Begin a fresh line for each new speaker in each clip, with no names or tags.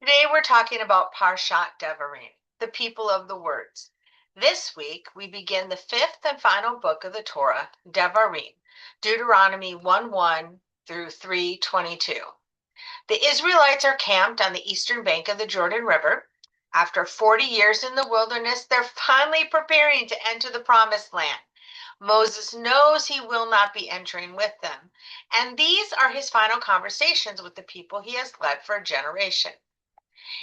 Today we're talking about Parashat Devarim, the people of the words. This week we begin the fifth and final book of the Torah, Devarim, Deuteronomy 1:1 through 3:22. The Israelites are camped on the eastern bank of the Jordan River. After 40 years in the wilderness, they're finally preparing to enter the promised land. Moses knows he will not be entering with them, and these are his final conversations with the people he has led for a generation.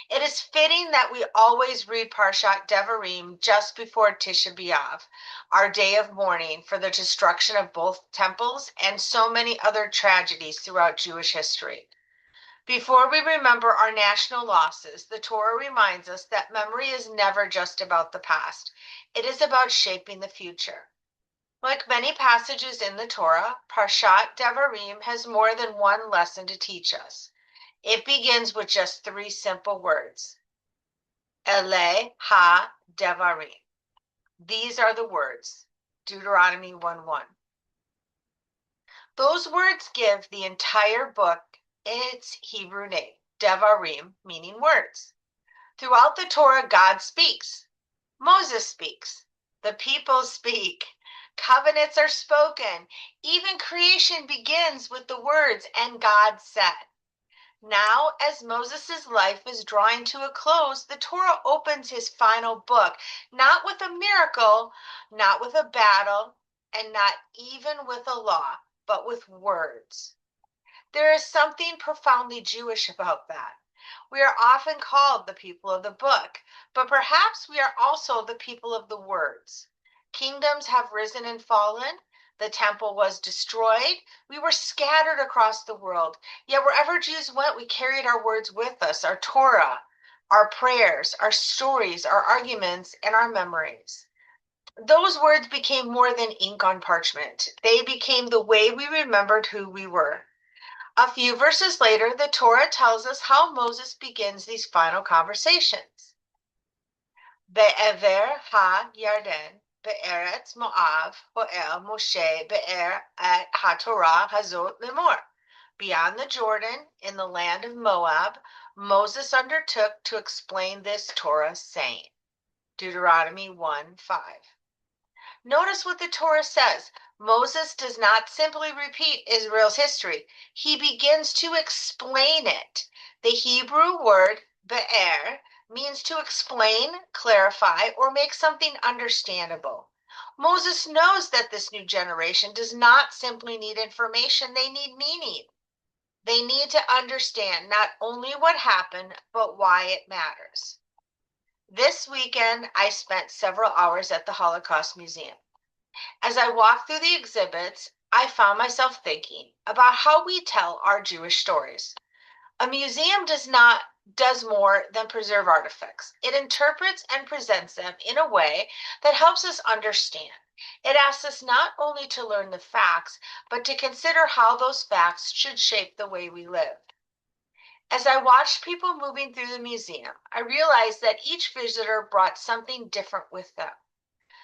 It is fitting that we always read Parshat Devarim just before Tisha B'Av, our day of mourning for the destruction of both temples and so many other tragedies throughout Jewish history. Before we remember our national losses, the Torah reminds us that memory is never just about the past. It is about shaping the future. Like many passages in the Torah, Parshat Devarim has more than one lesson to teach us. It begins with just three simple words. Ele ha Devarim. These are the words. Deuteronomy 1:1. Those words give the entire book its Hebrew name, Devarim, meaning words. Throughout the Torah, God speaks. Moses speaks. The people speak. Covenants are spoken. Even creation begins with the words, and God said. Now, as Moses' life is drawing to a close, the Torah opens his final book, not with a miracle, not with a battle, and not even with a law, but with words. There is something profoundly Jewish about that. We are often called the people of the book, but perhaps we are also the people of the words. Kingdoms have risen and fallen. The temple was destroyed. We were scattered across the world. Yet wherever Jews went, we carried our words with us, our Torah, our prayers, our stories, our arguments, and our memories. Those words became more than ink on parchment. They became the way we remembered who we were. A few verses later, the Torah tells us how Moses begins these final conversations. Be'ever ha-Yarden, be'eretz Moav, ho'el Moshe be'er et ha-Torah hazot lemor. Beyond the Jordan, in the land of Moab, Moses undertook to explain this Torah saying. Deuteronomy 1:5. Notice what the Torah says. Moses does not simply repeat Israel's history. He begins to explain it. The Hebrew word be'er means to explain, clarify, or make something understandable. Moses knows that this new generation does not simply need information, they need meaning. They need to understand not only what happened, but why it matters. This weekend, I spent several hours at the Holocaust Museum. As I walked through the exhibits, I found myself thinking about how we tell our Jewish stories. A museum does more than preserve artifacts. It interprets and presents them in a way that helps us understand. It asks us not only to learn the facts, but to consider how those facts should shape the way we live. As I watched people moving through the museum, I realized that each visitor brought something different with them.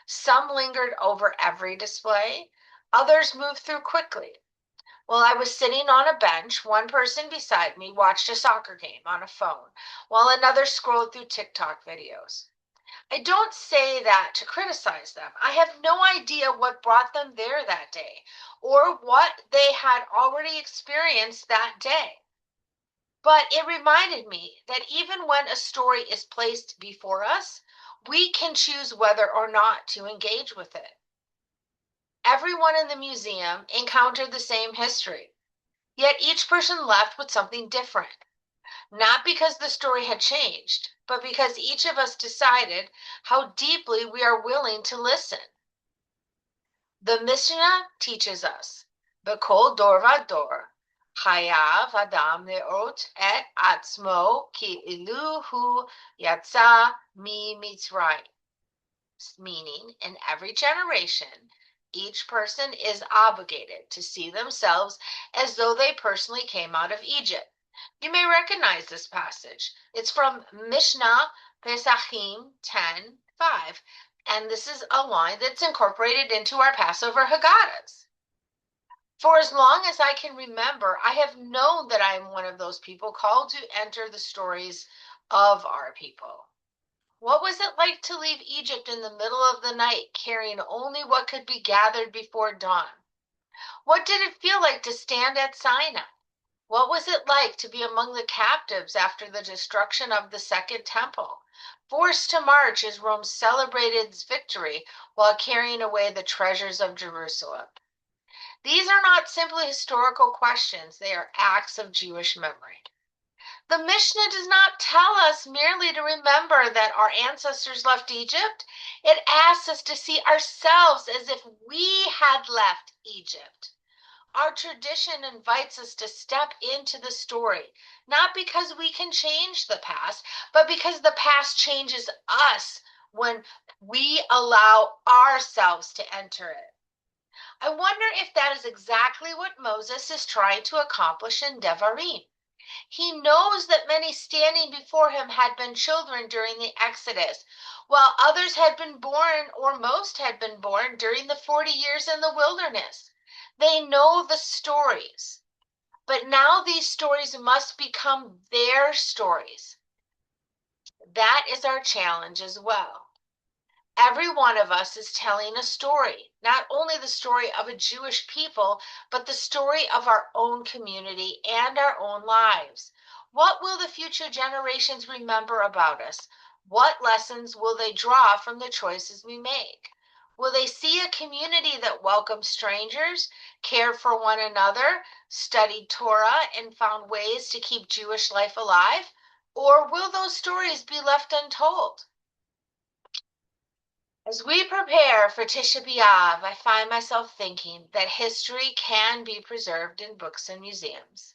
Some lingered over every display, others moved through quickly. While I was sitting on a bench, one person beside me watched a soccer game on a phone, while another scrolled through TikTok videos. I don't say that to criticize them. I have no idea what brought them there that day, or what they had already experienced that day. But it reminded me that even when a story is placed before us, we can choose whether or not to engage with it. Everyone in the museum encountered the same history, yet each person left with something different. Not because the story had changed, but because each of us decided how deeply we are willing to listen. The Mishnah teaches us, B'kol dor vador, Chayav Adam le'ot et atzmo ki ilu hu yatsa mi Mitzrayim. Meaning, in every generation, each person is obligated to see themselves as though they personally came out of Egypt. You may recognize this passage. It's from Mishnah Pesachim 10:5, and this is a line that's incorporated into our Passover Haggadahs. For as long as I can remember, I have known that I am one of those people called to enter the stories of our people. What was it like to leave Egypt in the middle of the night, carrying only what could be gathered before dawn? What did it feel like to stand at Sinai? What was it like to be among the captives after the destruction of the Second Temple, forced to march as Rome celebrated its victory while carrying away the treasures of Jerusalem? These are not simply historical questions, they are acts of Jewish memory. The Mishnah does not tell us merely to remember that our ancestors left Egypt. It asks us to see ourselves as if we had left Egypt. Our tradition invites us to step into the story, not because we can change the past, but because the past changes us when we allow ourselves to enter it. I wonder if that is exactly what Moses is trying to accomplish in Devarim. He knows that many standing before him had been children during the Exodus, while others had been born, or most had been born, during the 40 years in the wilderness. They know the stories, but now these stories must become their stories. That is our challenge as well. Every one of us is telling a story, not only the story of a Jewish people, but the story of our own community and our own lives. What will the future generations remember about us? What lessons will they draw from the choices we make? Will they see a community that welcomed strangers, cared for one another, studied Torah, and found ways to keep Jewish life alive? Or will those stories be left untold? As we prepare for Tisha B'Av, I find myself thinking that history can be preserved in books and museums,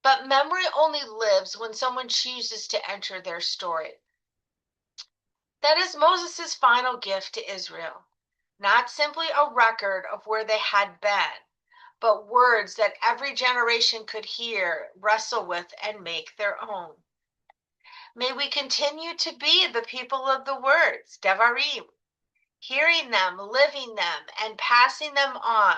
but memory only lives when someone chooses to enter their story. That is Moses' final gift to Israel, not simply a record of where they had been, but words that every generation could hear, wrestle with, and make their own. May we continue to be the people of the words, Devarim, hearing them, living them, and passing them on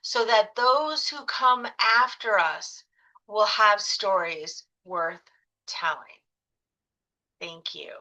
so that those who come after us will have stories worth telling. Thank you.